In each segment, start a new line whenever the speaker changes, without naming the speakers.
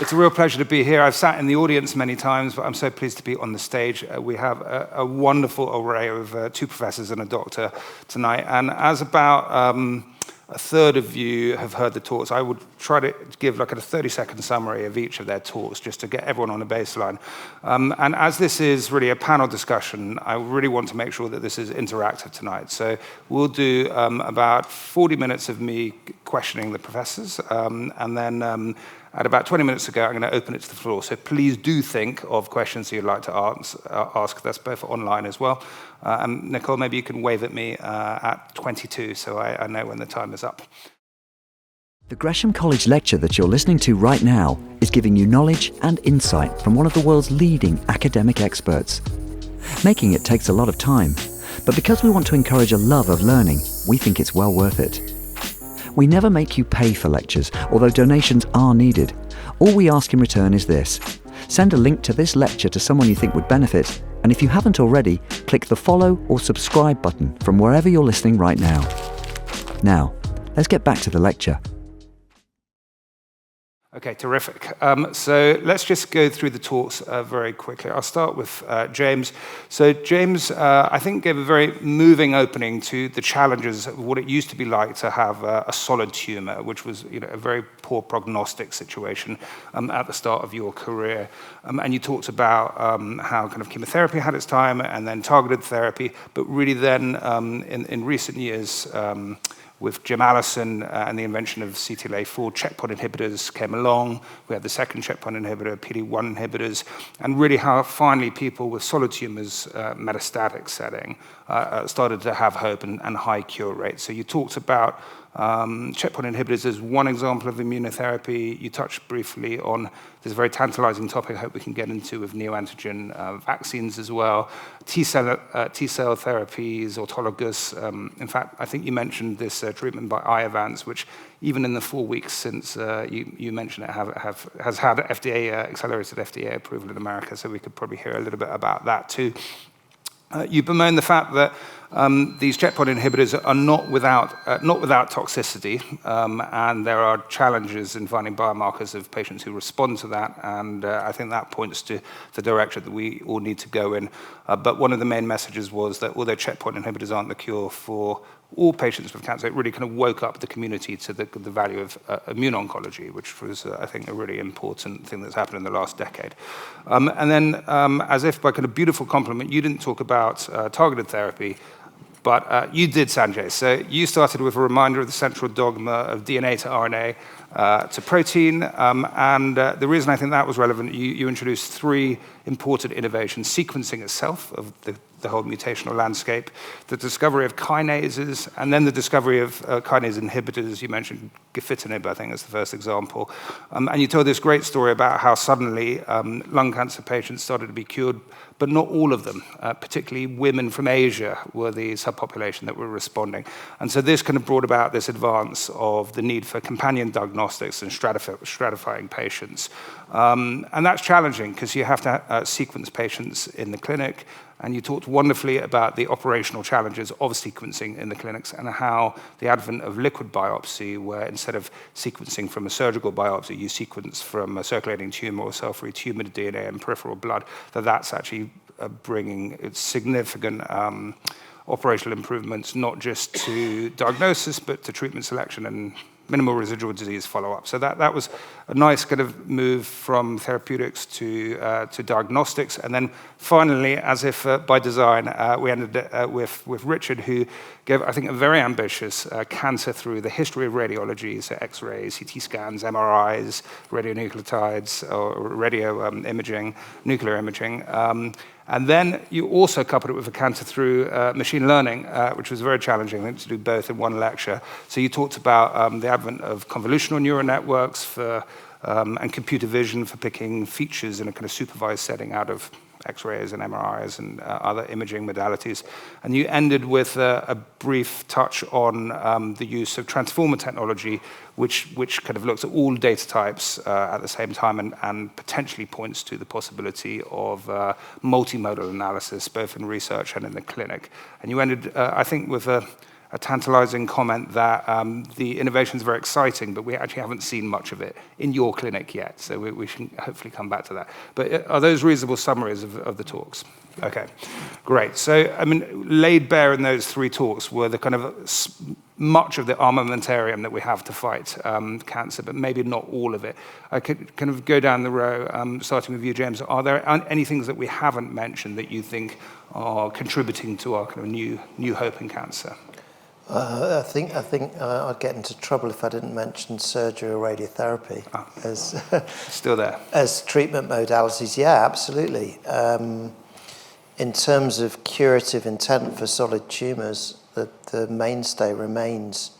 It's a real pleasure to be here. I've sat in the audience many times, but I'm so pleased to be on the stage. We have a wonderful array of two professors and a doctor tonight. And as about a third of you have heard the talks, I would try to give like a 30-second summary of each of their talks just to get everyone on a baseline. And as this is really a panel discussion, I really want to make sure that this is interactive tonight. So we'll do about 40 minutes of me questioning the professors, and then at about 20 minutes ago, I'm going to open it to the floor. So please do think of questions you'd like to ask. That's both online as well. And Nicole, maybe you can wave at me at 22 so I know when the time is up.
The Gresham College lecture that you're listening to right now is giving you knowledge and insight from one of the world's leading academic experts. Making it takes a lot of time, but because we want to encourage a love of learning, we think it's well worth it. We never make you pay for lectures, although donations are needed. All we ask in return is this. Send a link to this lecture to someone you think would benefit, and if you haven't already, click the follow or subscribe button from wherever you're listening right now. Now, let's get back to the lecture.
Okay, terrific. So let's just go through the talks very quickly. I'll start with James. So James, I think, gave a very moving opening to the challenges of what it used to be like to have a solid tumor, which was a very poor prognostic situation at the start of your career. And you talked about how kind of chemotherapy had its time and then targeted therapy, but really then in recent years, with Jim Allison and the invention of CTLA-4 checkpoint inhibitors came along. We had the second checkpoint inhibitor, PD-1 inhibitors, and really how finally people with solid tumors, metastatic setting, started to have hope and high cure rates. So you talked about checkpoint inhibitors as one example of immunotherapy. You touched briefly on this very tantalizing topic I hope we can get into with neoantigen vaccines as well. T-cell therapies, autologous. In fact, I think you mentioned this treatment by Iovance, which even in the 4 weeks since you mentioned it has had accelerated FDA approval in America, so we could probably hear a little bit about that too. You bemoan the fact that these checkpoint inhibitors are not without toxicity, and there are challenges in finding biomarkers of patients who respond to that, and I think that points to the direction that we all need to go in. But one of the main messages was that although checkpoint inhibitors aren't the cure for all patients with cancer, it really kind of woke up the community to the value of immune oncology, which was, I think, a really important thing that's happened in the last decade. And then, as if by kind of beautiful compliment, you didn't talk about targeted therapy, but you did, Sanjay. So you started with a reminder of the central dogma of DNA to RNA to protein. And the reason I think that was relevant, you introduced three important innovations: sequencing itself of the whole mutational landscape, the discovery of kinases, and then the discovery of kinase inhibitors. You mentioned gefitinib, I think, as the first example. And you told this great story about how suddenly lung cancer patients started to be cured, but not all of them, particularly women from Asia were the subpopulation that were responding. And so this kind of brought about this advance of the need for companion diagnostics and stratifying patients. And that's challenging because you have to sequence patients in the clinic. And you talked wonderfully about the operational challenges of sequencing in the clinics and how the advent of liquid biopsy, where instead of sequencing from a surgical biopsy, you sequence from a circulating tumor or cell-free tumor DNA and peripheral blood, that's actually bringing significant operational improvements, not just to diagnosis, but to treatment selection and minimal residual disease follow-up. So that was a nice kind of move from therapeutics to diagnostics. And then finally, as if by design, we ended with Richard, who gave, I think, a very ambitious cancer through the history of radiology, so X-rays, CT scans, MRIs, radionuclides, or radio imaging, nuclear imaging. And then you also coupled it with a cancer through machine learning, which was very challenging, I think, to do both in one lecture. So you talked about the advent of convolutional neural networks and computer vision for picking features in a kind of supervised setting out of X-rays and MRIs and other imaging modalities. And you ended with a brief touch on the use of transformer technology, which kind of looks at all data types at the same time and potentially points to the possibility of multimodal analysis, both in research and in the clinic. And you ended, I think, with a a tantalizing comment that the innovation is very exciting, but we actually haven't seen much of it in your clinic yet. So we should hopefully come back to that. But are those reasonable summaries of the talks? Okay, great. So, I mean, laid bare in those 3 talks were the kind of much of the armamentarium that we have to fight cancer, but maybe not all of it. I could kind of go down the row, starting with you, James. Are there any things that we haven't mentioned that you think are contributing to our kind of new hope in cancer?
I think I'd get into trouble if I didn't mention surgery or radiotherapy as
still there
as treatment modalities. Yeah, absolutely. In terms of curative intent for solid tumours, the mainstay remains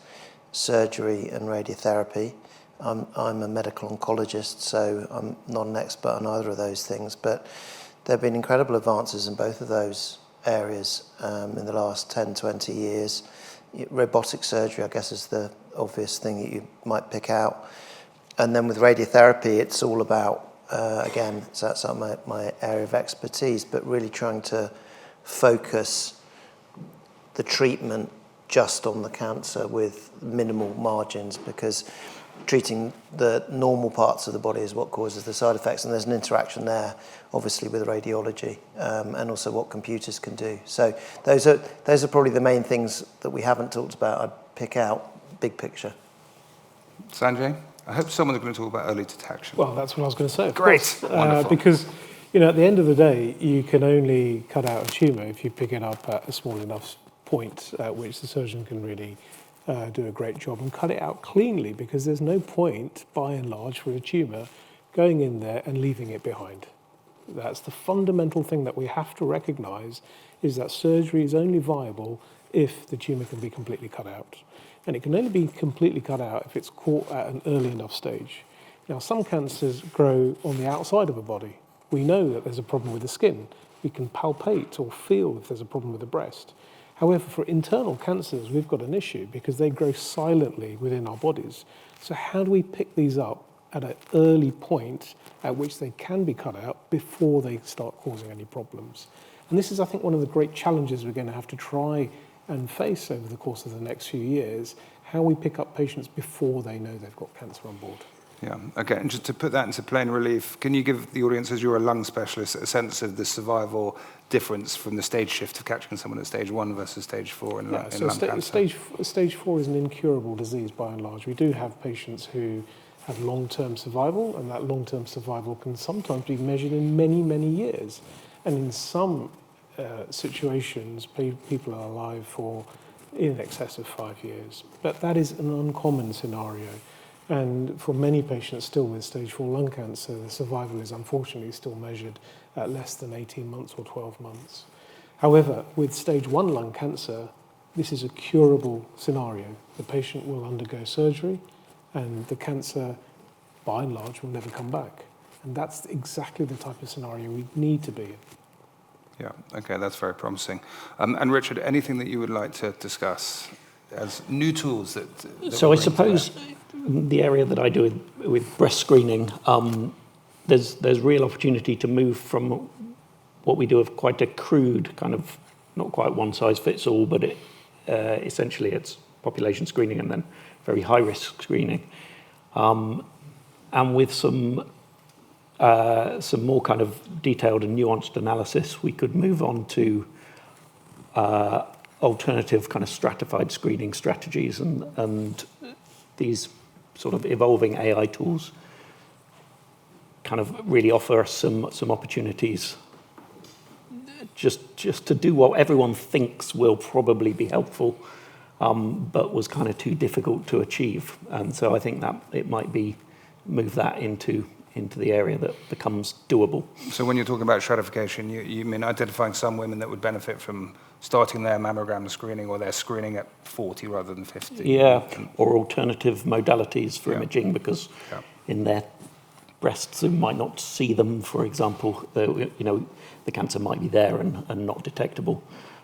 surgery and radiotherapy. I'm a medical oncologist, so I'm not an expert on either of those things, but there have been incredible advances in both of those areas in the last 10, 20 years. Robotic surgery, I guess, is the obvious thing that you might pick out. And then with radiotherapy, it's all about again, so that's my area of expertise, but really trying to focus the treatment just on the cancer with minimal margins, because treating the normal parts of the body is what causes the side effects, and there's an interaction there, obviously, with radiology and also what computers can do. So those are probably the main things that we haven't talked about. I'd pick out big picture.
Sanjay? I hope someone's going to talk about early detection.
Well, that's what I was going to say.
Great. Wonderful.
Because, at the end of the day, you can only cut out a tumour if you pick it up at a small enough point at which the surgeon can really do a great job and cut it out cleanly, because there's no point, by and large, for a tumour going in there and leaving it behind. That's the fundamental thing that we have to recognise, is that surgery is only viable if the tumour can be completely cut out. And it can only be completely cut out if it's caught at an early enough stage. Now, some cancers grow on the outside of a body. We know that there's a problem with the skin. We can palpate or feel if there's a problem with the breast. However, for internal cancers, we've got an issue because they grow silently within our bodies. So how do we pick these up at an early point at which they can be cut out before they start causing any problems? And this is, I think, one of the great challenges we're going to have to try and face over the course of the next few years, how we pick up patients before they know they've got cancer on board.
Yeah, okay, and just to put that into plain relief, can you give the audience, as you're a lung specialist, a sense of the survival difference from the stage shift of catching someone at stage 1 versus stage 4 in lung cancer?
Stage 4 is an incurable disease by and large. We do have patients who have long-term survival, and that long-term survival can sometimes be measured in many, many years. And in some situations, people are alive for in excess of 5 years. But that is an uncommon scenario. And for many patients still with stage 4 lung cancer, the survival is unfortunately still measured at less than 18 months or 12 months. However, with stage 1 lung cancer, this is a curable scenario. The patient will undergo surgery and the cancer, by and large, will never come back. And that's exactly the type of scenario we need to be in.
Yeah, okay, that's very promising. And Richard, anything that you would like to discuss as new tools that
so I suppose the area that I do with breast screening, there's real opportunity to move from what we do of quite a crude kind of, not quite one size fits all, but essentially it's population screening and then very high risk screening, and with some more kind of detailed and nuanced analysis, we could move on to alternative kind of stratified screening strategies, and these sort of evolving AI tools kind of really offer us some opportunities just to do what everyone thinks will probably be helpful, but was kind of too difficult to achieve. And so I think that it might be move that into the area that becomes doable.
So when you're talking about stratification, you mean identifying some women that would benefit from starting their mammogram screening or their screening at 40 rather than 50?
Yeah, or alternative modalities for imaging, because in their breasts you might not see them, for example. The cancer might be there and not detectable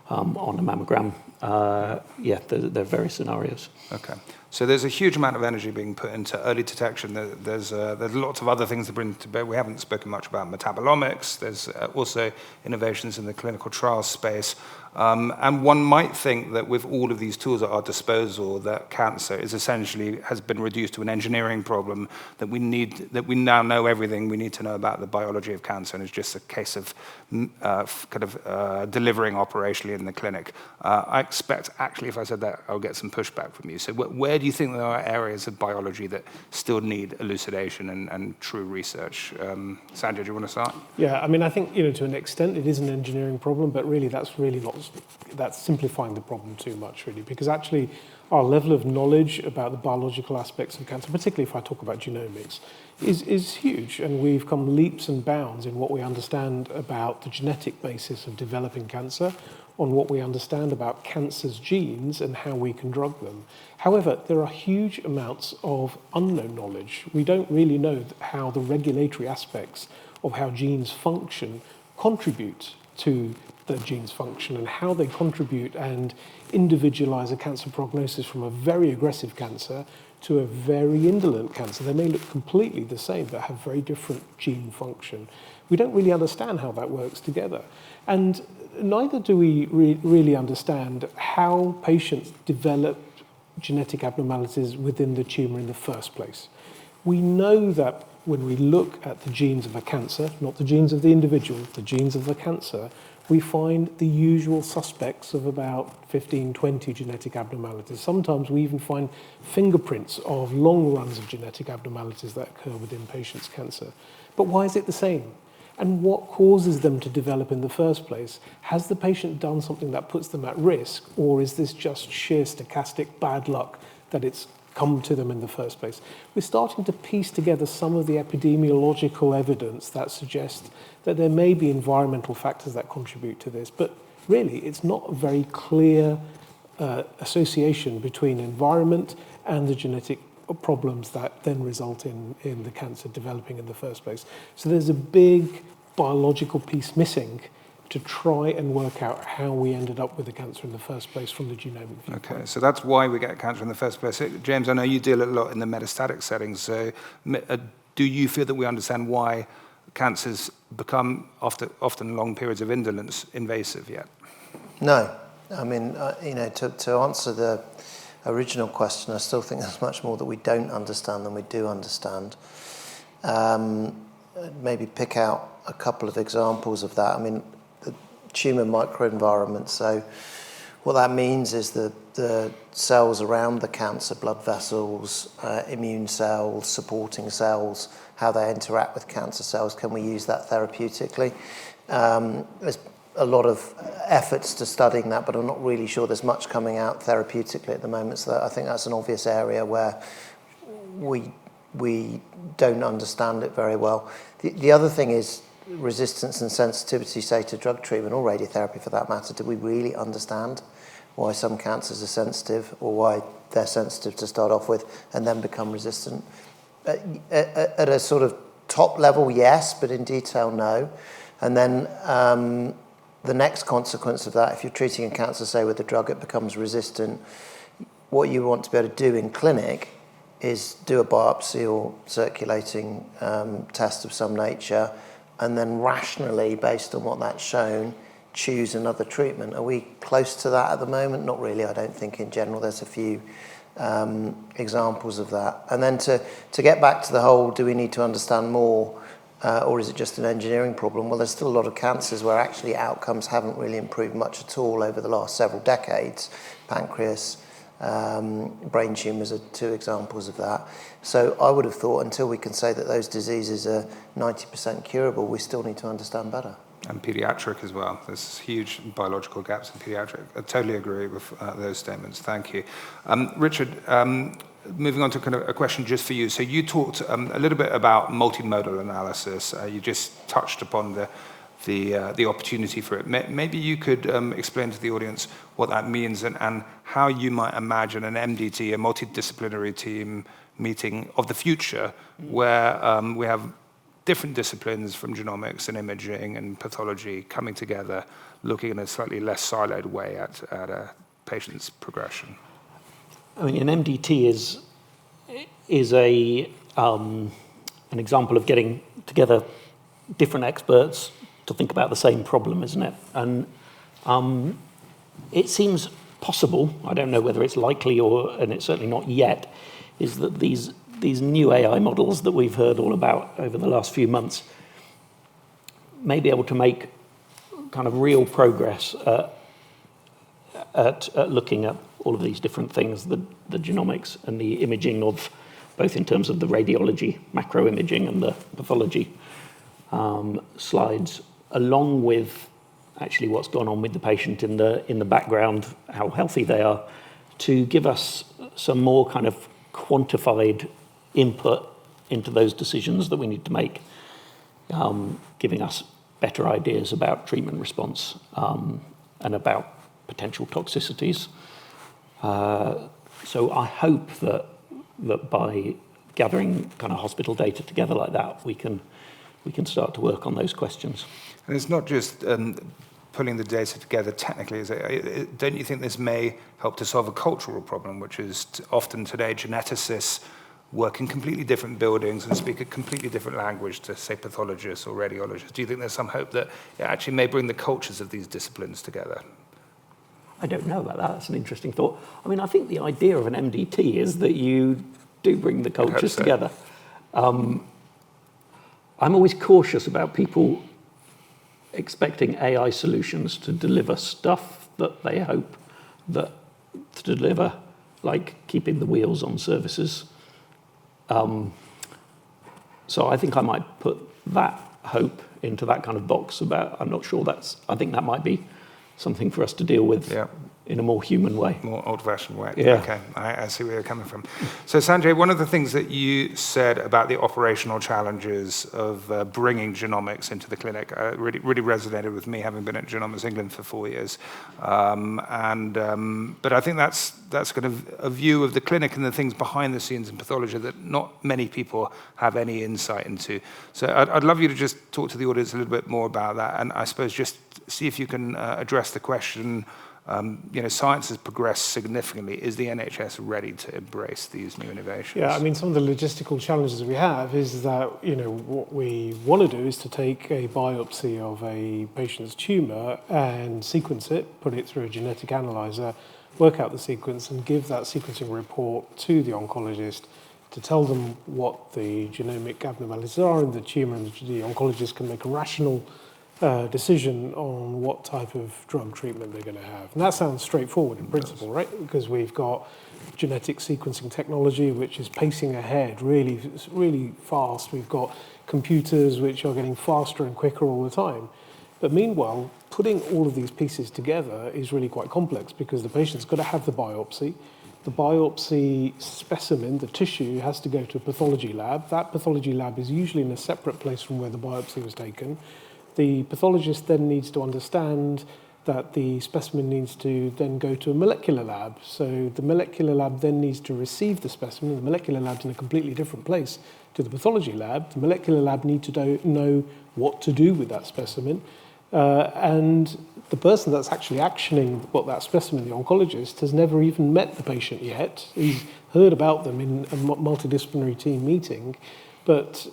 on a mammogram. There are various scenarios.
Okay. So there's a huge amount of energy being put into early detection. There's lots of other things to bring to bear. We haven't spoken much about metabolomics. There's also innovations in the clinical trial space. And one might think that with all of these tools at our disposal, that cancer has been reduced to an engineering problem, that we now know everything we need to know about the biology of cancer, and it's just a case of delivering operationally in the clinic. I expect, actually, if I said that, I'll get some pushback from you. So where do you think there are areas of biology that still need elucidation and true research? Sanjay, do you want to start?
Yeah, I mean, I think, to an extent it is an engineering problem, but really that's simplifying the problem too much, really, because actually our level of knowledge about the biological aspects of cancer, particularly if I talk about genomics, is huge, and we've come leaps and bounds in what we understand about the genetic basis of developing cancer, on what we understand about cancer's genes and how we can drug them. However, there are huge amounts of unknown knowledge. We don't really know how the regulatory aspects of how genes function contribute to the genes function, and how they contribute and individualize a cancer prognosis from a very aggressive cancer to a very indolent cancer. They may look completely the same, but have very different gene function. We don't really understand how that works together. And neither do we really understand how patients develop genetic abnormalities within the tumor in the first place. We know that when we look at the genes of a cancer, not the genes of the individual, the genes of the cancer, we find the usual suspects of about 15, 20 genetic abnormalities. Sometimes we even find fingerprints of long runs of genetic abnormalities that occur within patients' cancer. But why is it the same? And what causes them to develop in the first place? Has the patient done something that puts them at risk, or is this just sheer stochastic bad luck that it's come to them in the first place? We're starting to piece together some of the epidemiological evidence that suggests that there may be environmental factors that contribute to this, but really it's not a very clear association between environment and the genetic problems that then result in the cancer developing in the first place. So there's a big biological piece missing to try and work out how we ended up with the cancer in the first place from the genomic viewpoint.
Okay, so that's why we get cancer in the first place. James, I know you deal a lot in the metastatic settings, so do you feel that we understand why cancers become, often long periods of indolence, invasive yet?
No. I mean, to answer the original question, I still think there's much more that we don't understand than we do understand. Maybe pick out a couple of examples of that. I mean, the tumour microenvironment. So what that means is the cells around the cancer, blood vessels, immune cells, supporting cells, how they interact with cancer cells. Can we use that therapeutically? There's a lot of efforts to studying that, but I'm not really sure there's much coming out therapeutically at the moment. So I think that's an obvious area where we don't understand it very well. The other thing is resistance and sensitivity, say, to drug treatment or radiotherapy for that matter. Do we really understand why some cancers are sensitive, or why they're sensitive to start off with and then become resistant? At a sort of top level, yes, but in detail, no. And then the next consequence of that, if you're treating a cancer, say, with a drug, it becomes resistant, what you want to be able to do in clinic is do a biopsy or circulating test of some nature, and then rationally, based on what that's shown, choose another treatment. Are we close to that at the moment? Not really, I don't think. In general, there's a few examples of that. And then to get back to the whole, do we need to understand more, or is it just an engineering problem? Well, there's still a lot of cancers where actually outcomes haven't really improved much at all over the last several decades. Pancreas, brain tumours are two examples of that. So I would have thought until we can say that those diseases are 90% curable, we still need to understand better.
And pediatric as well. There's huge biological gaps in pediatric. I totally agree with those statements. Thank you. Richard, moving on to kind of a question just for you. So you talked a little bit about multimodal analysis. You just touched upon the opportunity for it. Maybe you could explain to the audience what that means and how you might imagine an MDT, a multidisciplinary team meeting of the future, where we have different disciplines from genomics and imaging and pathology coming together, looking in a slightly less siloed way at a patient's progression.
I mean, an MDT is an example of getting together different experts to think about the same problem, isn't it? And it seems possible, I don't know whether it's likely and it's certainly not yet, is that these new AI models that we've heard all about over the last few months may be able to make kind of real progress at looking at all of these different things, the genomics and the imaging of, both in terms of the radiology, macro imaging, and the pathology slides, along with actually what's gone on with the patient in the background, how healthy they are, to give us some more kind of quantified input into those decisions that we need to make, giving us better ideas about treatment response and about potential toxicities. So I hope that by gathering kind of hospital data together like that, we can start to work on those questions.
And it's not just pulling the data together technically, is it? Don't you think this may help to solve a cultural problem, which is often today geneticists work in completely different buildings and speak a completely different language to, say, pathologists or radiologists? Do you think there's some hope that it actually may bring the cultures of these disciplines together?
I don't know about that. That's an interesting thought. I mean, I think the idea of an MDT is that you do bring the cultures together. I'm always cautious about people expecting AI solutions to deliver stuff that they hope to deliver, like keeping the wheels on services. So I think I might put that hope into that kind of box about, I'm not sure I think that might be something for us to deal with in a more human way.
More old-fashioned way.
Yeah.
Okay, I see where you're coming from. So Sanjay, one of the things that you said about the operational challenges of bringing genomics into the clinic really resonated with me, having been at Genomics England for 4 years. But I think that's kind of a view of the clinic and the things behind the scenes in pathology that not many people have any insight into. So I'd love you to just talk to the audience a little bit more about that, and I suppose just see if you can address the question. Science has progressed significantly. Is the NHS ready to embrace these new innovations?
Yeah, I mean, some of the logistical challenges we have is that, what we want to do is to take a biopsy of a patient's tumour and sequence it, put it through a genetic analyzer, work out the sequence and give that sequencing report to the oncologist to tell them what the genomic abnormalities are in the tumour, and the oncologist can make a rational decision on what type of drug treatment they're going to have. And that sounds straightforward in principle, right? Because we've got genetic sequencing technology, which is pacing ahead really, really fast. We've got computers which are getting faster and quicker all the time. But meanwhile, putting all of these pieces together is really quite complex because the patient's got to have the biopsy. The biopsy specimen, the tissue, has to go to a pathology lab. That pathology lab is usually in a separate place from where the biopsy was taken. The pathologist then needs to understand that the specimen needs to then go to a molecular lab. So the molecular lab then needs to receive the specimen. The molecular lab's in a completely different place to the pathology lab. The molecular lab need to know what to do with that specimen. And the person that's actually actioning what that specimen, the oncologist, has never even met the patient yet. He's heard about them in a multidisciplinary team meeting, but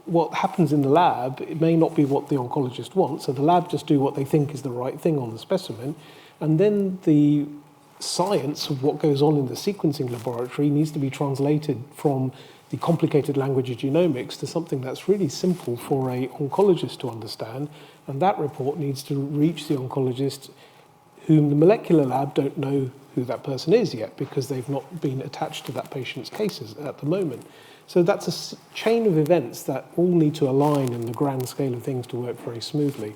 what happens in the lab, it may not be what the oncologist wants, so the lab just do what they think is the right thing on the specimen, and then the science of what goes on in the sequencing laboratory needs to be translated from the complicated language of genomics to something that's really simple for a oncologist to understand, and that report needs to reach the oncologist, whom the molecular lab don't know who that person is yet because they've not been attached to that patient's cases at the moment. So that's a chain of events that all need to align in the grand scale of things to work very smoothly.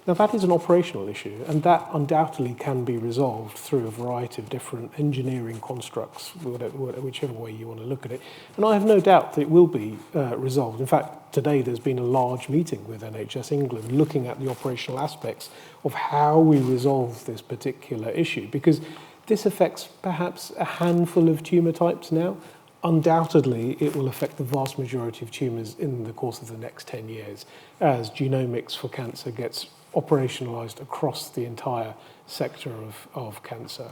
Now, that is an operational issue, and that undoubtedly can be resolved through a variety of different engineering constructs, whichever way you want to look at it. And I have no doubt that it will be resolved. In fact, today there's been a large meeting with NHS England looking at the operational aspects of how we resolve this particular issue, because this affects perhaps a handful of tumour types now. Undoubtedly, it will affect the vast majority of tumours in the course of the next 10 years as genomics for cancer gets operationalised across the entire sector of cancer.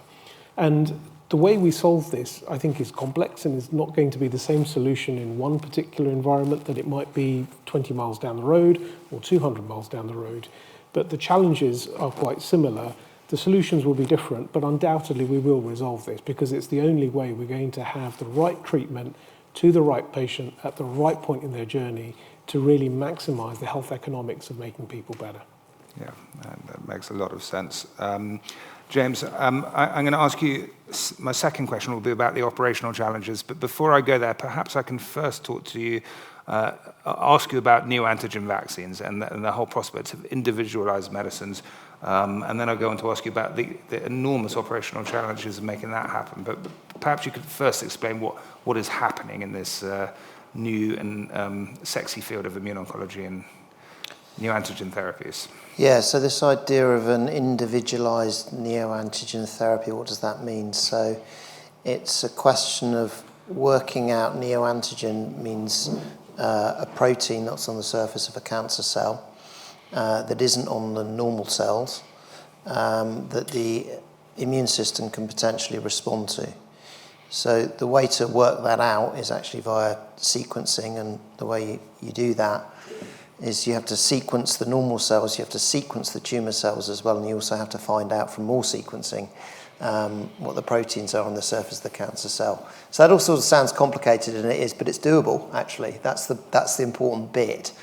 And The way we solve this, I think, is complex and is not going to be the same solution in one particular environment that it might be 20 miles down the road or 200 miles down the road. But the challenges are quite similar. The solutions will be different, but undoubtedly we will resolve this because it's the only way we're going to have the right treatment to the right patient at the right point in their journey to really maximize the health economics of making people better.
Yeah, that makes a lot of sense. James, I'm going to ask you, my second question will be about the operational challenges, but before I go there, perhaps I can first talk to you, ask you about neoantigen vaccines and the whole prospect of individualized medicines, and then I'll go on to ask you about the enormous operational challenges of making that happen. But perhaps you could first explain what is happening in this new and sexy field of immuno-oncology and neoantigen therapies.
Yeah, so this idea of an individualized neoantigen therapy, what does that mean? So it's a question of working out neoantigen means a protein that's on the surface of a cancer cell that isn't on the normal cells that the immune system can potentially respond to. So the way to work that out is actually via sequencing, and the way you do that is you have to sequence the normal cells, you have to sequence the tumour cells as well, and you also have to find out from more sequencing what the proteins are on the surface of the cancer cell. So that all sort of sounds complicated, and it is, but it's doable, actually. That's the important bit.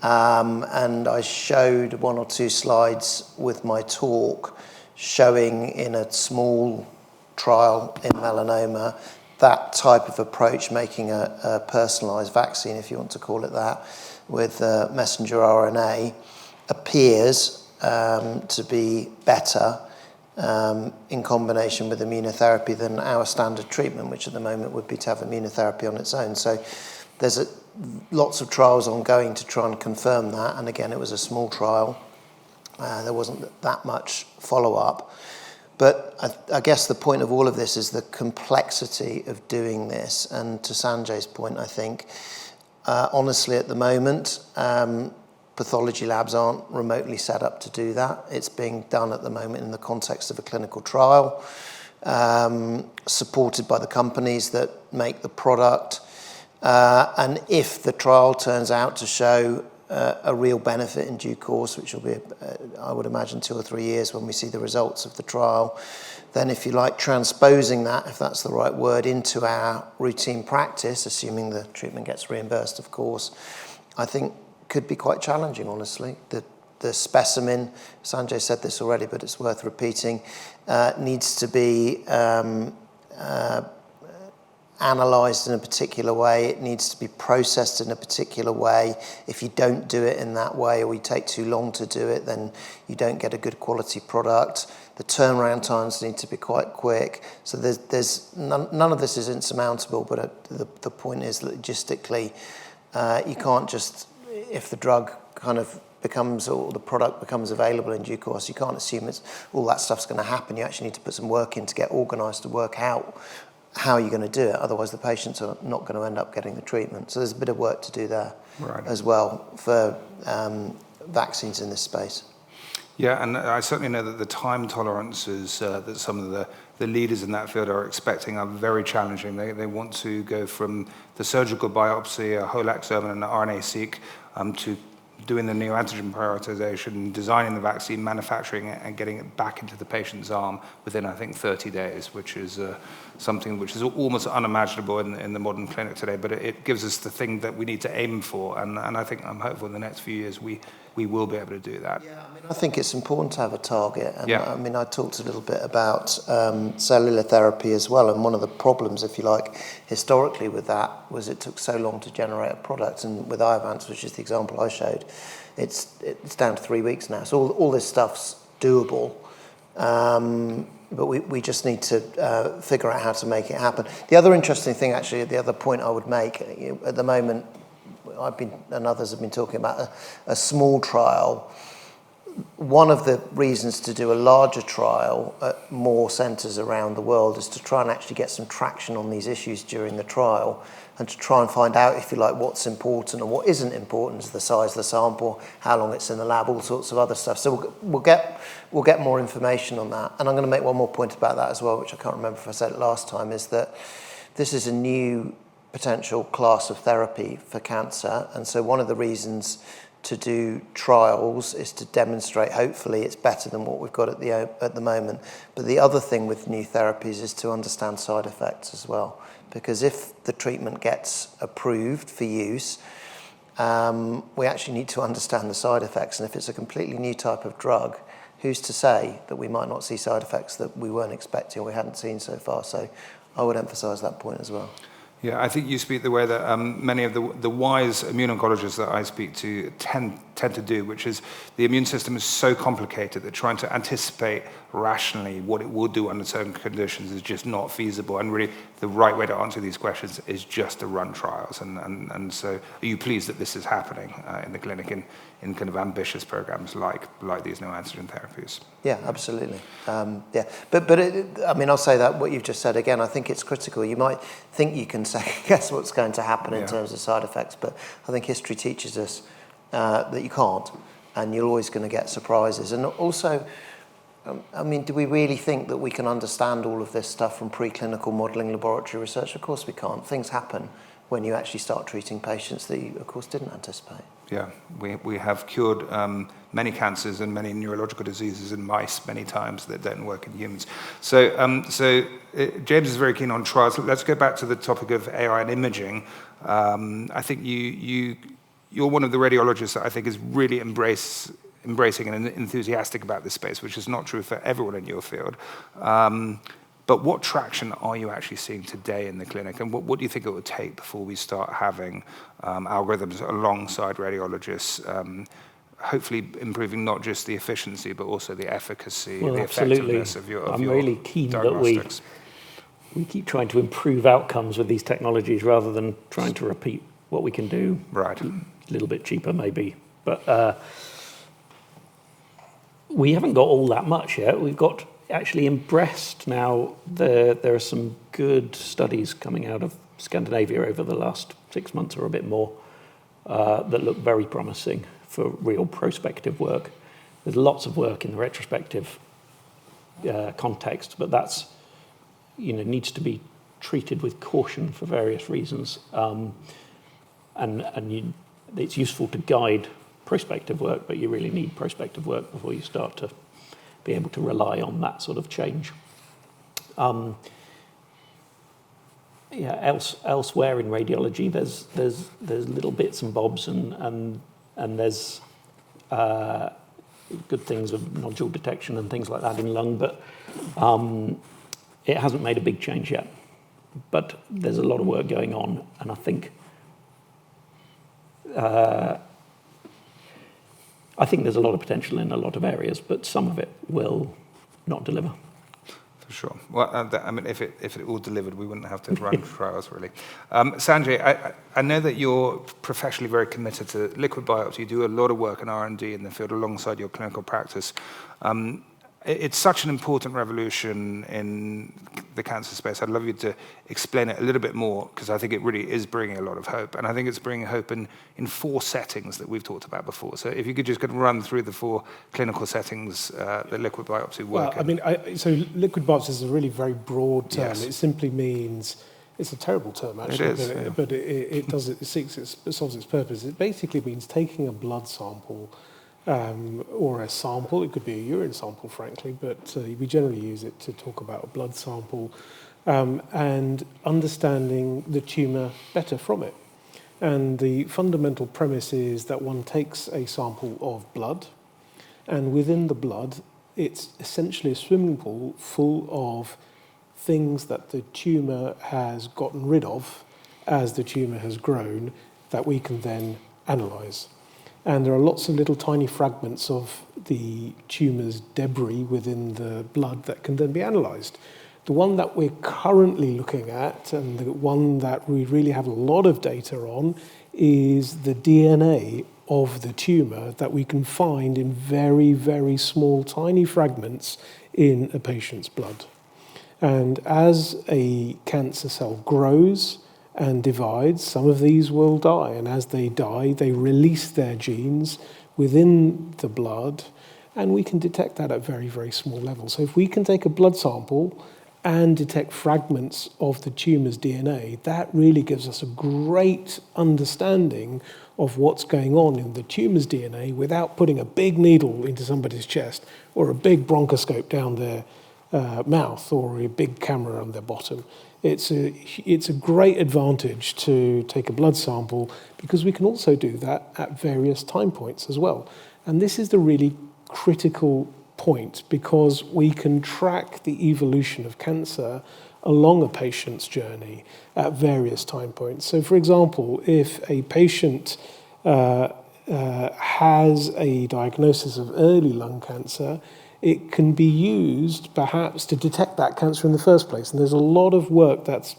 And I showed one or two slides with my talk showing in a small trial in melanoma that type of approach, making a personalised vaccine, if you want to call it that, with messenger RNA, appears to be better in combination with immunotherapy than our standard treatment, which at the moment would be to have immunotherapy on its own. So there's lots of trials ongoing to try and confirm that. And again, it was a small trial. There wasn't that much follow-up. But I guess the point of all of this is the complexity of doing this. And to Sanjay's point, I think, honestly, at the moment, pathology labs aren't remotely set up to do that. It's being done at the moment in the context of a clinical trial, supported by the companies that make the product. And if the trial turns out to show a real benefit in due course, which will be, I would imagine, 2 or 3 years when we see the results of the trial, then if you like, transposing that, if that's the right word, into our routine practice, assuming the treatment gets reimbursed, of course, I think could be quite challenging, honestly. The specimen, Sanjay said this already, but it's worth repeating, needs to be analysed in a particular way. It needs to be processed in a particular way. If you don't do it in that way, or you take too long to do it, then you don't get a good quality product. The turnaround times need to be quite quick. So there's none of this is insurmountable, but the point is that logistically, you can't just, if the drug kind of becomes, or the product becomes available in due course, you can't assume all that stuff's going to happen. You actually need to put some work in to get organised to work out how you're going to do it. Otherwise, the patients are not going to end up getting the treatment. So there's a bit of work to do there as well for vaccines in this space.
Yeah, and I certainly know that the time tolerances that some of the leaders in that field are expecting are very challenging. They want to go from the surgical biopsy, a whole exome and an RNA-seq, to doing the neoantigen prioritization, designing the vaccine, manufacturing it, and getting it back into the patient's arm within, I think, 30 days, which is something which is almost unimaginable in the modern clinic today. But it gives us the thing that we need to aim for, and I think I'm hopeful in the next few years we will be able to do that.
Yeah, I think it's important to have a target. And I mean, I talked a little bit about cellular therapy as well, and one of the problems, if you like, historically with that was it took so long to generate a product. And with Iovance, which is the example I showed, it's down to 3 weeks now. So all this stuff's doable, but we just need to figure out how to make it happen. The other interesting thing, actually, the other point I would make, at the moment, I've been and others have been talking about a small trial. One of the reasons to do a larger trial at more centres around the world is to try and actually get some traction on these issues during the trial, and to try and find out, if you like, what's important and what isn't important, the size of the sample, how long it's in the lab, all sorts of other stuff. So we'll get more information on that. And I'm going to make one more point about that as well, which I can't remember if I said it last time, is that this is a new potential class of therapy for cancer. And so one of the reasons to do trials is to demonstrate, hopefully, it's better than what we've got at the moment. But the other thing with new therapies is to understand side effects as well. Because if the treatment gets approved for use, we actually need to understand the side effects. And if it's a completely new type of drug, who's to say that we might not see side effects that we weren't expecting or we hadn't seen so far? So I would emphasise that point as well.
Yeah, I think you speak the way that many of the wise immune-oncologists that I speak to tend to do, which is the immune system is so complicated that trying to anticipate rationally what it will do under certain conditions is just not feasible. And really, the right way to answer these questions is just to run trials. And so, are you pleased that this is happening in the clinic in kind of ambitious programs like these neoantigen therapies?
Yeah, absolutely. Yeah, but I'll say that what you've just said again. I think it's critical. You might think you can second guess what's going to happen in terms of side effects, but I think history teaches us that you can't, and you're always going to get surprises. And also, do we really think that we can understand all of this stuff from preclinical modelling laboratory research? Of course we can't. Things happen when you actually start treating patients that you, of course, didn't anticipate. Yeah,
we have cured many cancers and many neurological diseases in mice many times that don't work in humans. So James is very keen on trials. Let's go back to the topic of AI and imaging. I think you're one of the radiologists that I think is really embracing and enthusiastic about this space, which is not true for everyone in your field. But what traction are you actually seeing today in the clinic, and what do you think it would take before we start having algorithms alongside radiologists, hopefully improving not just the efficiency but also the efficacy, the effectiveness of your
I'm really keen
diagnostics?
That we keep trying to improve outcomes with these technologies rather than trying to repeat what we can do.
Right.
A little bit cheaper maybe, but we haven't got all that much yet. We've got actually in breast now, there are some good studies coming out of Scandinavia over the last 6 months or a bit more that look very promising for real prospective work. There's lots of work in the retrospective context, but that's needs to be treated with caution for various reasons, it's useful to guide prospective work, but you really need prospective work before you start to be able to rely on that sort of change. Elsewhere in radiology, there's little bits and bobs, and there's good things of nodule detection and things like that in lung, but it hasn't made a big change yet. But there's a lot of work going on, and I think there's a lot of potential in a lot of areas, but some of it will not deliver.
For sure. Well, if it all delivered, we wouldn't have to run trials, really. Sanjay, I know that you're professionally very committed to liquid biopsy. You do a lot of work in R&D in the field alongside your clinical practice. It's such an important revolution in the cancer space. I'd love you to explain it a little bit more, because I think it really is bringing a lot of hope. And I think it's bringing hope in 4 settings that we've talked about before. So if you could just run through the 4 clinical settings that liquid biopsy work in.
So liquid biopsy is a really very broad term.
Yes.
It simply means, it's a terrible term actually,
it is,
but it solves its purpose. It basically means taking a blood sample or a sample. It could be a urine sample, frankly, but we generally use it to talk about a blood sample, and understanding the tumour better from it. And the fundamental premise is that one takes a sample of blood, and within the blood, it's essentially a swimming pool full of things that the tumour has gotten rid of as the tumour has grown, that we can then analyse. And there are lots of little tiny fragments of the tumour's debris within the blood that can then be analysed. The one that we're currently looking at, and the one that we really have a lot of data on, is the DNA of the tumour that we can find in very, very small, tiny fragments in a patient's blood. And as a cancer cell grows and divides, some of these will die. And as they die, they release their genes within the blood, and we can detect that at very, very small levels. So if we can take a blood sample and detect fragments of the tumour's DNA, that really gives us a great understanding of what's going on in the tumour's DNA without putting a big needle into somebody's chest or a big bronchoscope down their mouth or a big camera on their bottom. It's a great advantage to take a blood sample because we can also do that at various time points as well. And this is the really critical point because we can track the evolution of cancer along a patient's journey at various time points. So, for example, if a patient has a diagnosis of early lung cancer, it can be used perhaps to detect that cancer in the first place. And there's a lot of work that's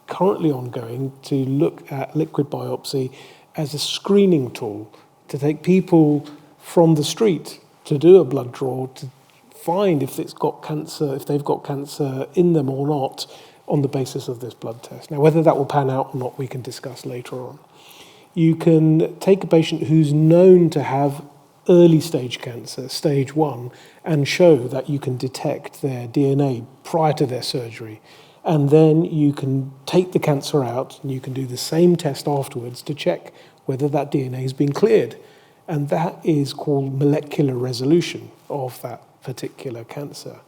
currently ongoing to look at liquid biopsy as a screening tool to take people from the street to do a blood draw to find if they've got cancer in them or not on the basis of this blood test. Now, whether that will pan out or not, we can discuss later on. You can take a patient who's known to have early stage cancer, stage 1, and show that you can detect their DNA prior to their surgery. And then you can take the cancer out and you can do the same test afterwards to check whether that DNA has been cleared. And that is called molecular resolution of that particular cancer.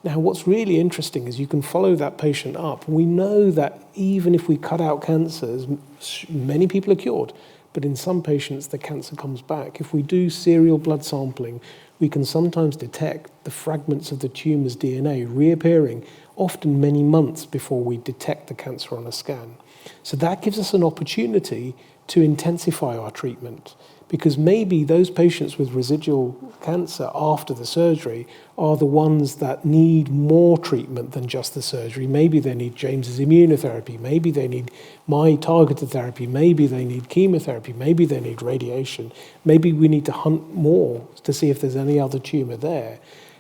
Now, what's really interesting is you can follow that patient up. We know that even if we cut out cancers, many people are cured. But in some patients, the cancer comes back. If we do serial blood sampling, we can sometimes detect the fragments of the tumour's DNA reappearing, often many months before we detect the cancer on a scan. So that gives us an opportunity to intensify our treatment, because maybe those patients with residual cancer after the surgery are the ones that need more treatment than just the surgery. Maybe they need James's immunotherapy, maybe they need my targeted therapy, maybe they need chemotherapy, maybe they need radiation. Maybe we need to hunt more to see if there's any other tumour there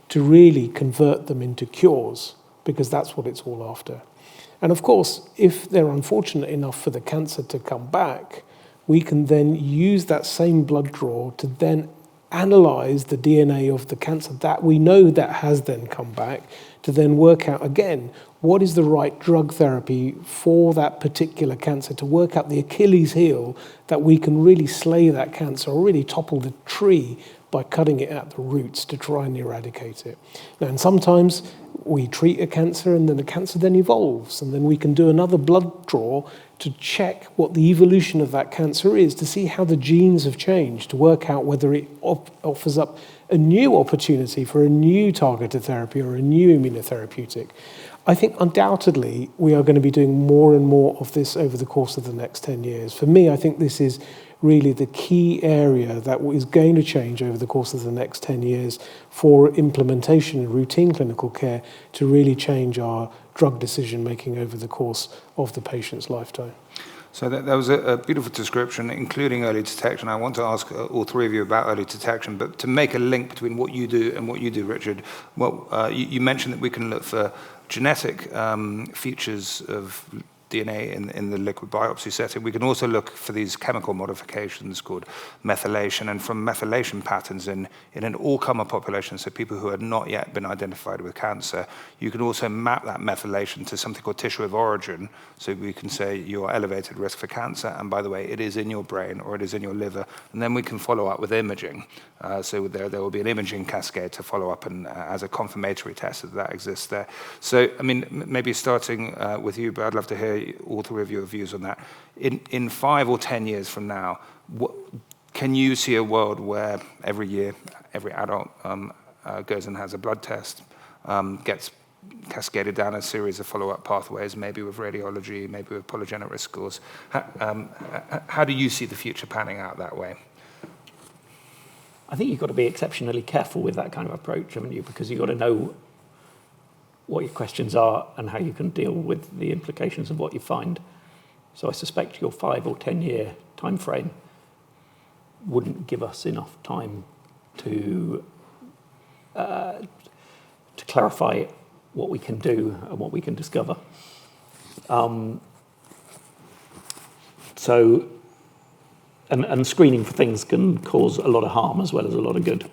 to really convert them into cures, because that's what it's all after. And of course, if they're unfortunate enough for the cancer to come back, we can then use that same blood draw to then analyze the DNA of the cancer that we know that has then come back, to then work out again what is the right drug therapy for that particular cancer, to work out the Achilles heel that we can really slay that cancer or really topple the tree by cutting it at the roots to try and eradicate it. Now, and sometimes we treat a cancer and then the cancer then evolves, and then we can do another blood draw to check what the evolution of that cancer is, to see how the genes have changed, to work out whether it offers up a new opportunity for a new targeted therapy or a new immunotherapeutic. I think undoubtedly we are going to be doing more and more of this over the course of the next 10 years. For me, I think this is really the key area that is going to change over the course of the next 10 years for implementation in routine clinical care to really change our drug decision making over the course of the patient's lifetime.
So that was a beautiful description, including early detection. I want to ask all three of you about early detection, but to make a link between what you do and what you do, Richard, well, you mentioned that we can look for genetic features of DNA in the liquid biopsy setting. We can also look for these chemical modifications called methylation, and from methylation patterns in an all-comer population, so people who have not yet been identified with cancer, you can also map that methylation to something called tissue of origin, so we can say you're elevated risk for cancer, and by the way, it is in your brain or it is in your liver, and then we can follow up with imaging. So there will be an imaging cascade to follow up and as a confirmatory test that exists there. So, I mean, maybe starting with you, but I'd love to hear all three of your views on that. In 5 or 10 years from now, can you see a world where every year, every adult goes and has a blood test, gets cascaded down a series of follow-up pathways, maybe with radiology, maybe with polygenic risk scores? How do you see the future panning out that way?
I think you've got to be exceptionally careful with that kind of approach, haven't you? Because you've got to know what your questions are and how you can deal with the implications of what you find. So I suspect your 5 or 10 year time frame wouldn't give us enough time to clarify what we can do and what we can discover. And screening for things can cause a lot of harm as well as a lot of good.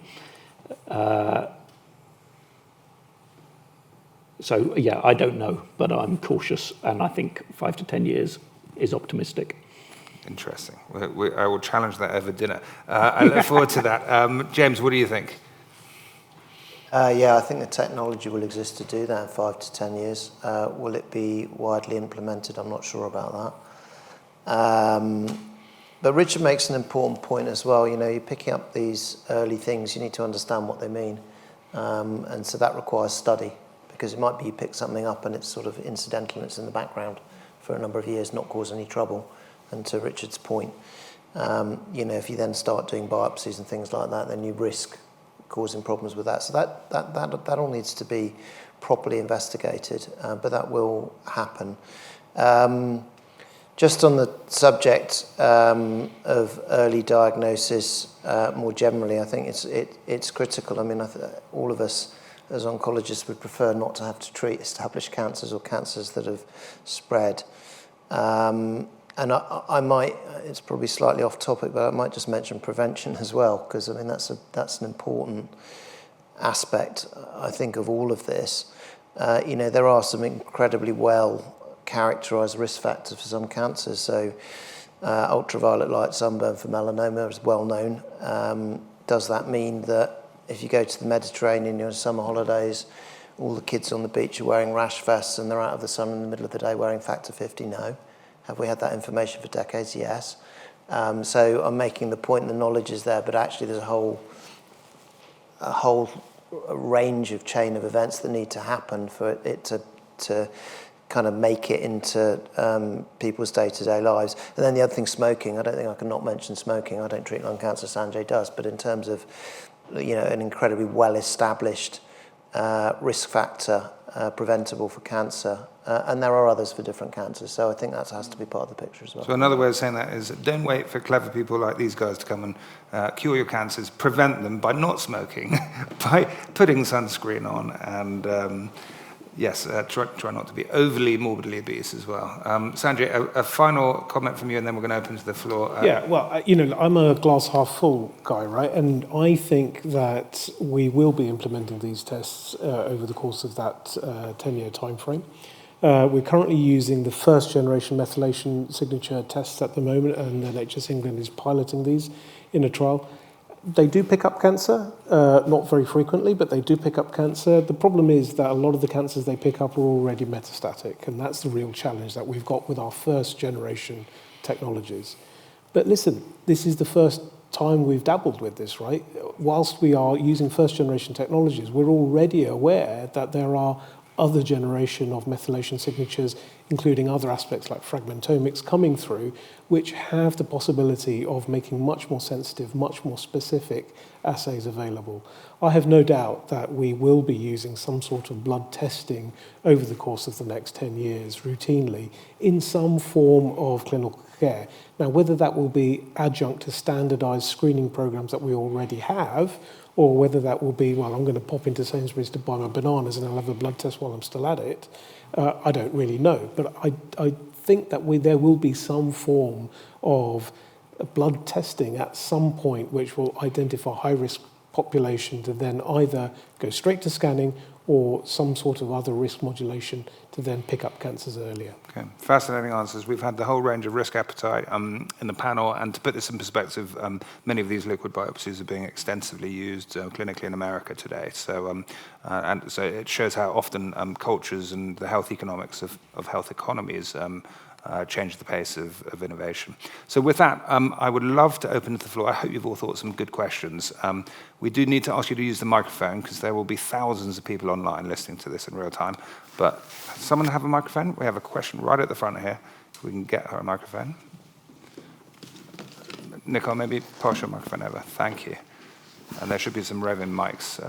So yeah, I don't know, but I'm cautious, and I think 5 to 10 years is optimistic.
Interesting. I will challenge that over dinner. I look forward to that. James, what do you think?
Yeah, I think the technology will exist to do that in 5 to 10 years. Will it be widely implemented? I'm not sure about that. But Richard makes an important point as well. You know, you're picking up these early things, you need to understand what they mean. And so that requires study, because it might be you pick something up and it's sort of incidental and it's in the background for a number of years, not cause any trouble. And to Richard's point, you know, if you then start doing biopsies and things like that, then you risk causing problems with that. So that all needs to be properly investigated, but that will happen. Just on the subject of early diagnosis, more generally, I think it's critical. I mean, all of us as oncologists would prefer not to have to treat established cancers or cancers that have spread. And I might, it's probably slightly off topic, but I might just mention prevention as well, because I mean that's an important aspect, I think, of all of this. You know, there are some incredibly well characterised risk factors for some cancers. So ultraviolet light sunburn for melanoma is well known. Does that mean that if you go to the Mediterranean, you're on summer holidays, all the kids on the beach are wearing rash vests and they're out of the sun in the middle of the day wearing factor 50? No. Have we had that information for decades? Yes. So I'm making the point the knowledge is there, but actually there's a whole range of chain of events that need to happen for it to kind of make it into people's day-to-day lives. And then the other thing, smoking. I don't think I can not mention smoking. I don't treat lung cancer, Sanjay does, but in terms of, you know, an incredibly well-established risk factor preventable for cancer, and there are others for different cancers. So I think that has to be part of the picture as well.
So another way of saying that is don't wait for clever people like these guys to come and cure your cancers. Prevent them by not smoking, by putting sunscreen on, and yes, try not to be overly morbidly obese as well. Sanjay, a final comment from you, and then we're going to open to the floor.
Yeah, well, you know, I'm a glass half full guy, right? And I think that we will be implementing these tests over the course of that 10-year timeframe. We're currently using the first generation methylation signature tests at the moment, and NHS England is piloting these in a trial. They do pick up cancer, not very frequently, but they do pick up cancer. The problem is that a lot of the cancers they pick up are already metastatic, and that's the real challenge that we've got with our first generation technologies. But listen, this is the first time we've dabbled with this, right? Whilst we are using first generation technologies, we're already aware that there are other generation of methylation signatures, including other aspects like fragmentomics coming through, which have the possibility of making much more sensitive, much more specific assays available. I have no doubt that we will be using some sort of blood testing over the course of the next 10 years routinely in some form of clinical care. Now, whether that will be adjunct to standardized screening programs that we already have, or whether that will be, well, I'm going to pop into Sainsbury's to buy my bananas and I'll have a blood test while I'm still at it, I don't really know. But I think that there will be some form of blood testing at some point which will identify high-risk population to then either go straight to scanning or some sort of other risk modulation to then pick up cancers earlier.
Okay, fascinating answers. We've had the whole range of risk appetite in the panel, and to put this in perspective, many of these liquid biopsies are being extensively used clinically in America today. So, and so it shows how often cultures and the health economics of health economies change the pace of innovation. So with that, I would love to open to the floor. I hope you've all thought some good questions. We do need to ask you to use the microphone because there will be thousands of people online listening to this in real time. But someone have a microphone? We have a question right at the front here. If we can get her a microphone. Nicole, maybe pass your microphone over. Thank you. And there should be some roving mics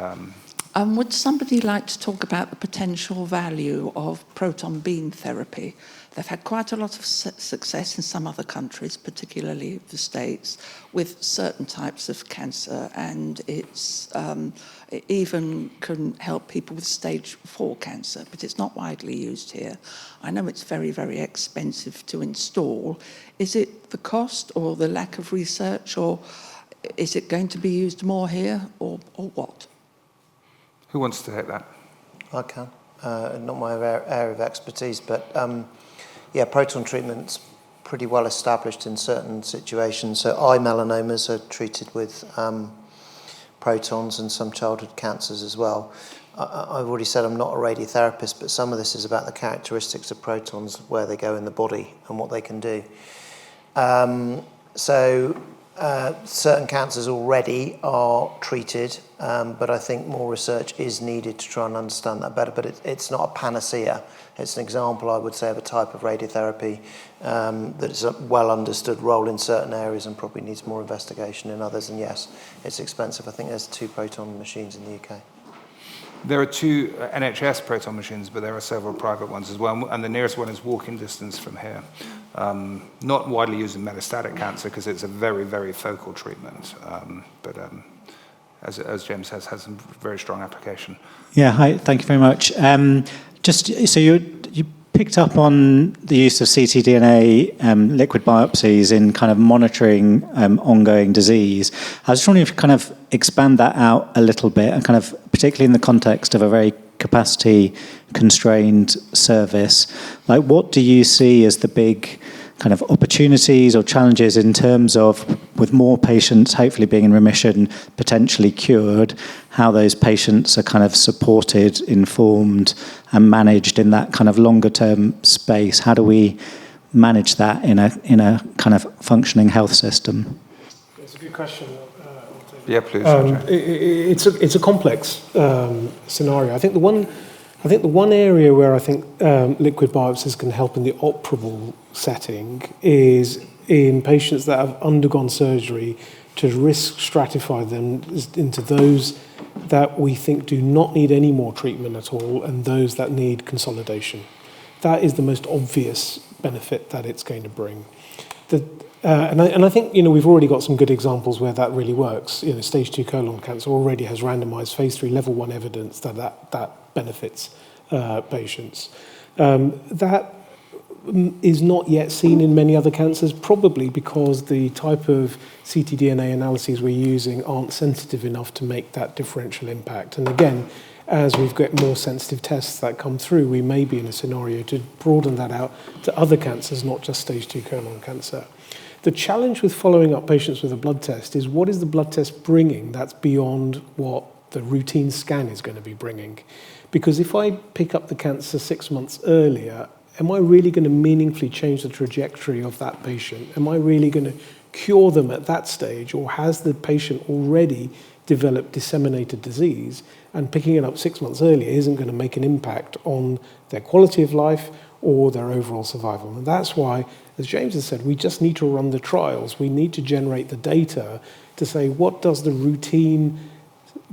Would somebody like to talk about the potential value of proton beam therapy? They've had quite a lot of success in some other countries, particularly the States, with certain types of cancer, and it even can help people with stage 4 cancer, but it's not widely used here. I know it's very, very expensive to install. Is it the cost or the lack of research, or is it going to be used more here, or what?
Who wants to take that?
I can. Not my area of expertise, but yeah, proton treatment's pretty well established in certain situations. So eye melanomas are treated with protons, and some childhood cancers as well. I've already said I'm not a radiotherapist, but some of this is about the characteristics of protons, where they go in the body and what they can do. Certain cancers already are treated, but I think more research is needed to try and understand that better. But it's not a panacea. It's an example, I would say, of a type of radiotherapy that is a well understood role in certain areas and probably needs more investigation in others. And yes, it's expensive. I think there's 2 proton machines in the UK.
There are 2 NHS proton machines, but there are several private ones as well, and the nearest one is walking distance from here. Not widely used in metastatic cancer because it's a very, very focal treatment, but as James says, has some very strong application.
Yeah, hi, thank you very much. Just so you picked up on the use of ctDNA liquid biopsies in kind of monitoring ongoing disease. I was just wondering if you kind of expand that out a little bit, and kind of particularly in the context of a very capacity-constrained service. Like, what do you see as the big kind of opportunities or challenges in terms of, with more patients hopefully being in remission, potentially cured, how those patients are kind of supported, informed, and managed in that kind of longer-term space? How do we manage that in a kind of functioning health system?
It's a good question.
Yeah, please.
It's a complex scenario. I think the one area where I think liquid biopsies can help in the operable setting is in patients that have undergone surgery, to risk stratify them into those that we think do not need any more treatment at all and those that need consolidation. That is the most obvious benefit that it's going to bring. And I think, we've already got some good examples where that really works. Stage 2 colon cancer already has randomized phase 3 level 1 evidence that benefits patients. That is not yet seen in many other cancers, probably because the type of ctDNA analyses we're using aren't sensitive enough to make that differential impact. And again, as we've got more sensitive tests that come through, we may be in a scenario to broaden that out to other cancers, not just stage 2 colon cancer. The challenge with following up patients with a blood test is, what is the blood test bringing that's beyond what the routine scan is going to be bringing? Because if I pick up the cancer 6 months earlier, am I really going to meaningfully change the trajectory of that patient? Am I really going to cure them at that stage, or has the patient already developed disseminated disease, and picking it up 6 months earlier isn't going to make an impact on their quality of life or their overall survival? And that's why, as James has said, we just need to run the trials. We need to generate the data to say, what does the routine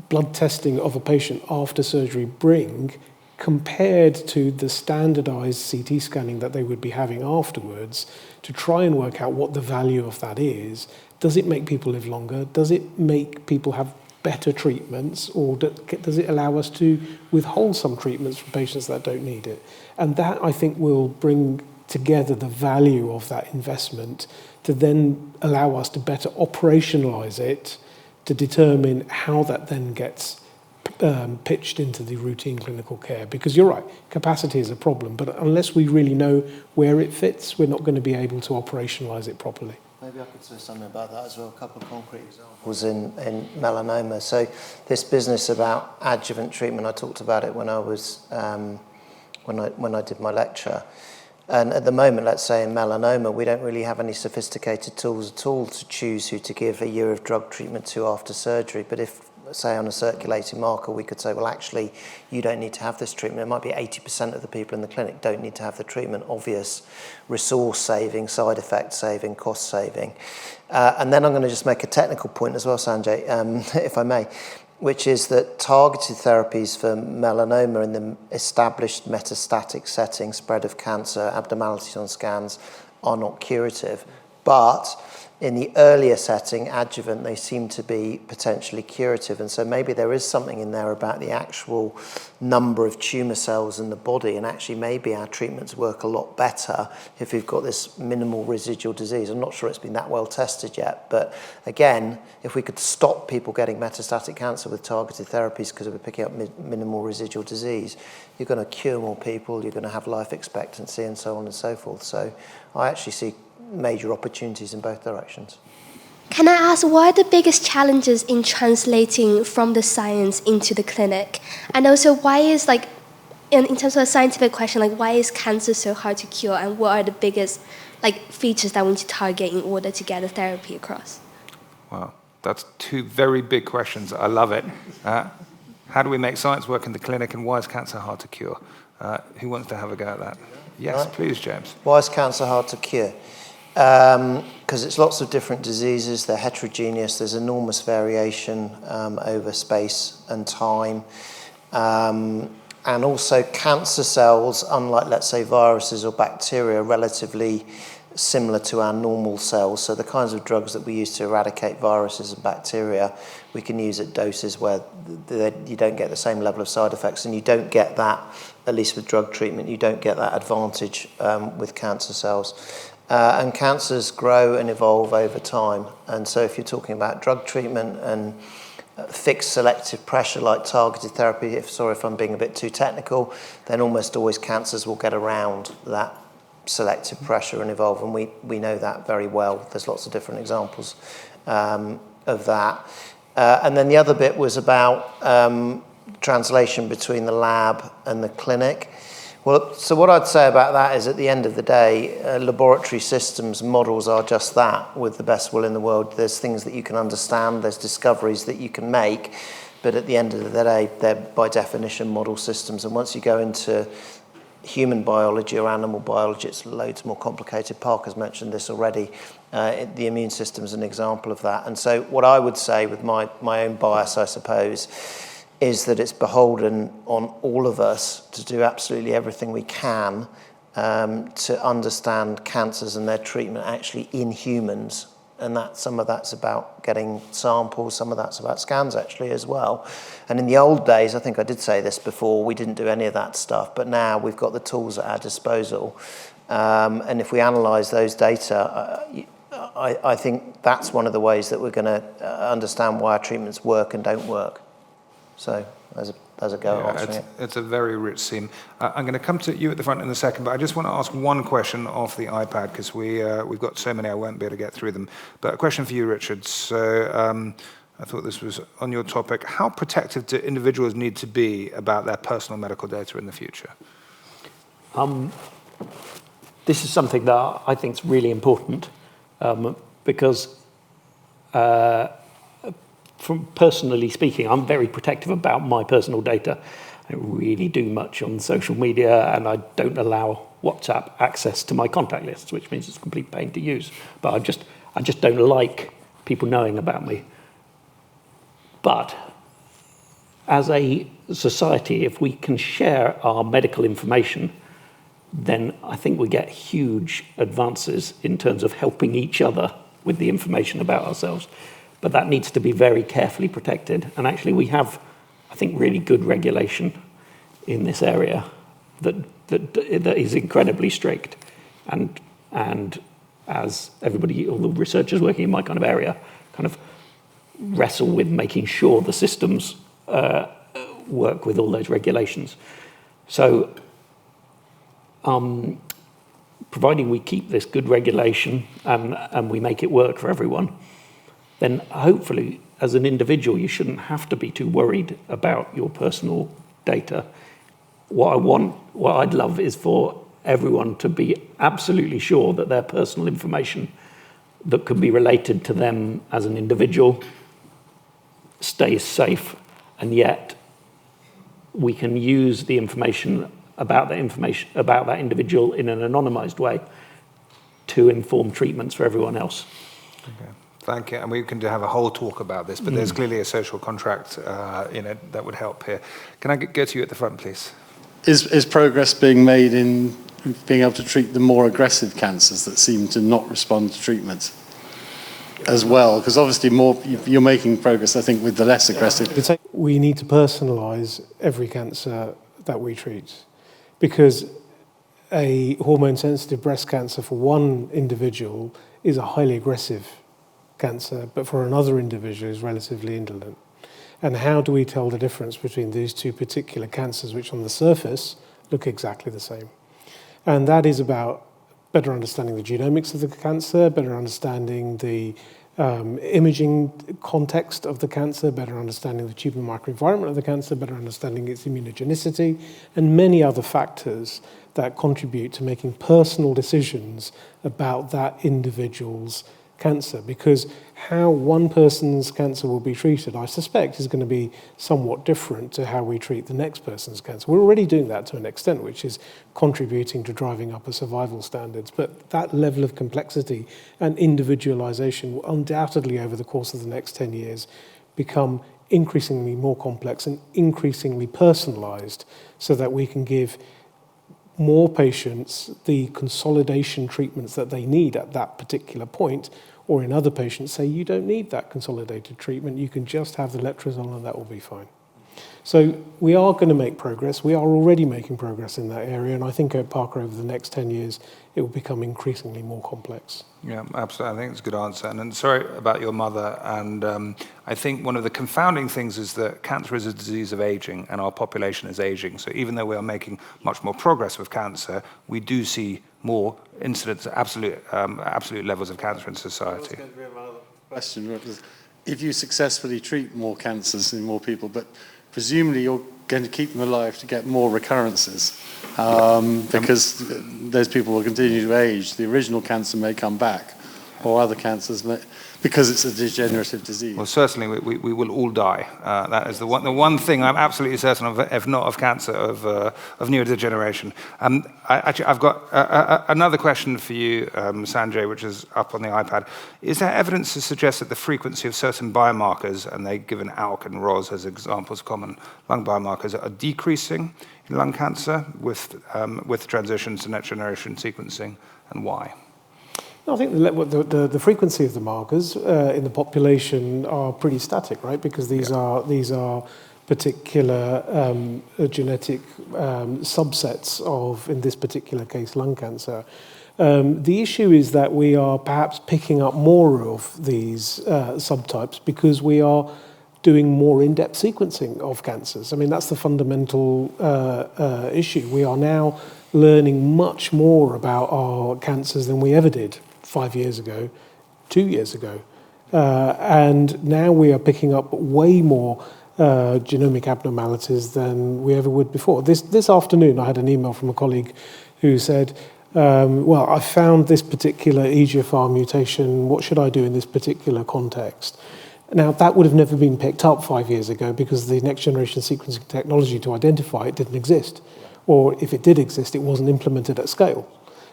blood testing of a patient after surgery bring compared to the standardized CT scanning that they would be having afterwards, to try and work out what the value of that is. Does it make people live longer? Does it make people have better treatments, or does it allow us to withhold some treatments from patients that don't need it? And that, I think, will bring together the value of that investment to then allow us to better operationalize it, to determine how that then gets pitched into the routine clinical care. Because you're right, capacity is a problem, but unless we really know where it fits, we're not going to be able to operationalize it properly.
Maybe I could say something about that as well. A couple of concrete examples in melanoma. So this business about adjuvant treatment, I talked about it when I was when I did my lecture. And at the moment, let's say in melanoma, we don't really have any sophisticated tools at all to choose who to give a year of drug treatment to after surgery. But if, say, on a circulating marker, we could say, well, actually, you don't need to have this treatment. It might be 80% of the people in the clinic don't need to have the treatment. Obvious resource saving, side effect saving, cost saving. And then I'm going to just make a technical point as well, Sanjay, if I may. which is that targeted therapies for melanoma in the established metastatic setting, spread of cancer, abnormalities on scans, are not curative. But in the earlier setting, adjuvant, they seem to be potentially curative. And so maybe there is something in there about the actual number of tumour cells in the body, and actually maybe our treatments work a lot better if we've got this minimal residual disease. I'm not sure it's been that well tested yet, but again, if we could stop people getting metastatic cancer with targeted therapies because we're picking up minimal residual disease, you're going to cure more people, you're going to have life expectancy and so on and so forth. So I actually see major opportunities in both directions.
Can I ask, what are the biggest challenges in translating from the science into the clinic? And also, why is, like, in terms of a scientific question, like, why is cancer so hard to cure, and what are the biggest, like, features that we need to target in order to get a therapy across?
Wow, that's two very big questions. I love it. How do we make science work in the clinic, and why is cancer hard to cure? Who wants to have a go at that? Yes, right. Please, James.
Why is cancer hard to cure? Because it's lots of different diseases, they're heterogeneous, there's enormous variation over space and time. And also cancer cells, unlike, let's say, viruses or bacteria, are relatively similar to our normal cells. So the kinds of drugs that we use to eradicate viruses and bacteria, we can use at doses where you don't get the same level of side effects, and you don't get that, at least with drug treatment, you don't get that advantage with cancer cells. And cancers grow and evolve over time. And so if you're talking about drug treatment and fixed selective pressure like targeted therapy, if I'm being a bit too technical, then almost always cancers will get around that selective pressure and evolve. And we know that very well. There's lots of different examples of that. And then the other bit was about translation between the lab and the clinic. Well, so what I'd say about that is, at the end of the day, laboratory systems models are just that, with the best will in the world. There's things that you can understand, there's discoveries that you can make, but at the end of the day, they're by definition model systems. And once you go into human biology or animal biology, it's loads more complicated. Parker's mentioned this already. The immune system is an example of that. And so what I would say, with my own bias, I suppose, is that it's beholden on all of us to do absolutely everything we can to understand cancers and their treatment actually in humans. And that some of that's about getting samples, some of that's about scans actually as well. And in the old days, I think I did say this before, we didn't do any of that stuff, but now we've got the tools at our disposal. And if we analyse those data, I think that's one of the ways that we're going to understand why our treatments work and don't work. So as a go at answering it.
It's a very rich theme. I'm going to come to you at the front in a second, but I just want to ask one question off the iPad, because we've got so many I won't be able to get through them. But a question for you, Richard. So I thought this was on your topic. How protective do individuals need to be about their personal medical data in the future?
This is something that I think is really important because from personally speaking, I'm very protective about my personal data. I don't really do much on social media, and I don't allow WhatsApp access to my contact lists, which means it's a complete pain to use. But I just don't like people knowing about me. But as a society, if we can share our medical information, then I think we get huge advances in terms of helping each other with the information about ourselves. But that needs to be very carefully protected. And actually we have, I think, really good regulation in this area that is incredibly strict. And as everybody, all the researchers working in my kind of area, kind of wrestle with making sure the systems work with all those regulations. So providing we keep this good regulation and we make it work for everyone, then hopefully, as an individual, you shouldn't have to be too worried about your personal data. What I'd love is for everyone to be absolutely sure that their personal information that could be related to them as an individual stays safe, and yet we can use the information about that individual in an anonymized way to inform treatments for everyone else.
Okay. Thank you. And we can have a whole talk about this, but there's clearly a social contract, that would help here. Can I go to you at the front, please?
Is progress being made in being able to treat the more aggressive cancers that seem to not respond to treatment as well? Because obviously you're making progress, I think, with the less aggressive.
We need to personalise every cancer that we treat, because a hormone-sensitive breast cancer for one individual is a highly aggressive cancer, but for another individual is relatively indolent. And how do we tell the difference between these two particular cancers, which on the surface look exactly the same? And that is about better understanding the genomics of the cancer, better understanding the imaging context of the cancer, better understanding the tumor microenvironment of the cancer, better understanding its immunogenicity, and many other factors that contribute to making personal decisions about that individual's cancer. Because how one person's cancer will be treated, I suspect, is going to be somewhat different to how we treat the next person's cancer. We're already doing that to an extent, which is contributing to driving up our survival standards. But that level of complexity and individualization will undoubtedly, over the course of the next 10 years, become increasingly more complex and increasingly personalized, so that we can give more patients the consolidation treatments that they need at that particular point, or in other patients say you don't need that consolidated treatment, you can just have the letrozole and that will be fine. So we are going to make progress. We are already making progress in that area, and I think at Parker over the next 10 years it will become increasingly more complex.
Yeah, absolutely. I think it's a good answer. And sorry about your mother. And I think one of the confounding things is that cancer is a disease of aging, and our population is aging. So even though we are making much more progress with cancer, we do see more incidence, absolute levels of cancer in society.
That was going to be another question. If you successfully treat more cancers in more people, but presumably you're going to keep them alive to get more recurrences, because those people will continue to age. The original cancer may come back, or other cancers may, because it's a degenerative disease.
Well, certainly we will all die. That is the one thing I'm absolutely certain of, if not of cancer, of neurodegeneration. I've got another question for you, Sanjay, which is up on the iPad. Is there evidence to suggest that the frequency of certain biomarkers, and they've given ALK and ROS as examples of common lung biomarkers, are decreasing in lung cancer with transitions to next generation sequencing, and why?
I think the frequency of the markers in the population are pretty static, right? Because these are particular genetic subsets of, in this particular case, lung cancer. The issue is that we are perhaps picking up more of these subtypes because we are doing more in-depth sequencing of cancers. I mean, that's the fundamental issue. We are now learning much more about our cancers than we ever did 5 years ago, 2 years ago. And now we are picking up way more genomic abnormalities than we ever would before. This afternoon, I had an email from a colleague who said, well, I found this particular EGFR mutation. What should I do in this particular context? Now, that would have never been picked up 5 years ago because the next generation sequencing technology to identify it didn't exist. Or if it did exist, it wasn't implemented at scale.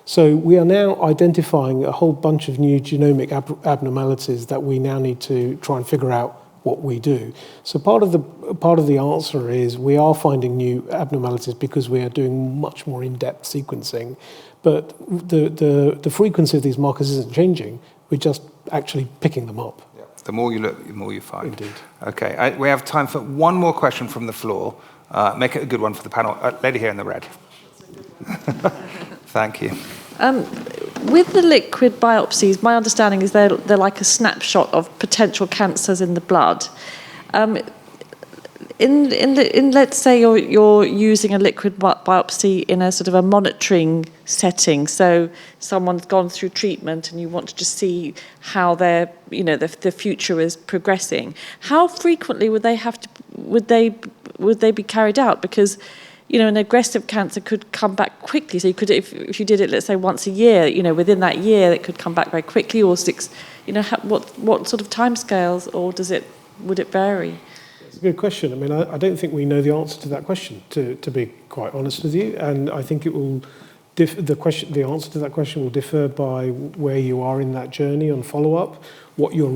So we are now identifying a whole bunch of new genomic abnormalities that we now need to try and figure out what we do. So part of the answer is we are finding new abnormalities because we are doing much more in-depth sequencing. But the frequency of these markers isn't changing. We're just actually picking them up.
Yeah. The more you look, the more you find.
Indeed.
Okay, we have time for one more question from the floor. Make it a good one for the panel. Lady here in the red. Thank you.
With the liquid biopsies, my understanding is they're like a snapshot of potential cancers in the blood. Let's say you're using a liquid biopsy in a sort of a monitoring setting. So someone's gone through treatment and you want to just see how their, the future is progressing. How frequently would they be carried out? Because an aggressive cancer could come back quickly. So you could, if you did it, let's say once a year, within that year, it could come back very quickly. Or what sort of timescales, or would it vary?
It's a good question. I mean, I don't think we know the answer to that question, to be quite honest with you. And I think it will the answer to that question will differ by where you are in that journey on follow-up, what your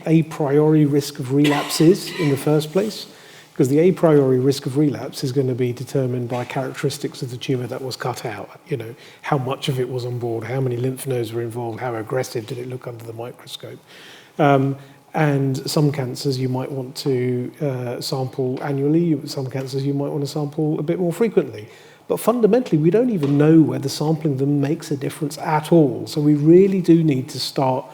a priori risk of relapse is in the first place, because the a priori risk of relapse is going to be determined by characteristics of the tumor that was cut out. How much of it was on board, how many lymph nodes were involved, how aggressive did it look under the microscope. And some cancers you might want to sample annually, some cancers you might want to sample a bit more frequently. But fundamentally, we don't even know whether sampling them makes a difference at all. So we really do need to start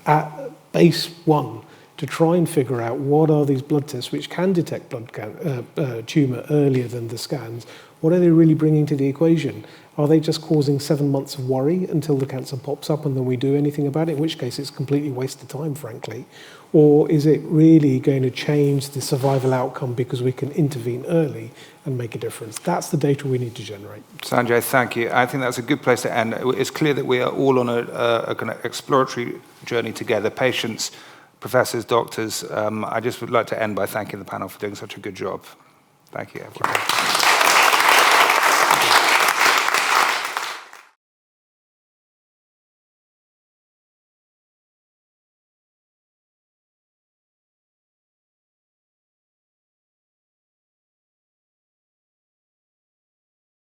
at base one to try and figure out what are these blood tests which can detect tumour earlier than the scans. What are they really bringing to the equation? Are they just causing 7 months of worry until the cancer pops up and then we do anything about it, in which case it's completely wasted time, frankly? Or is it really going to change the survival outcome because we can intervene early and make a difference? That's the data we need to generate.
Sanjay, thank you. I think that's a good place to end. It's clear that we are all on a kind of exploratory journey together, patients, professors, doctors. I just would like to end by thanking the panel for doing such a good job. Thank you, everyone.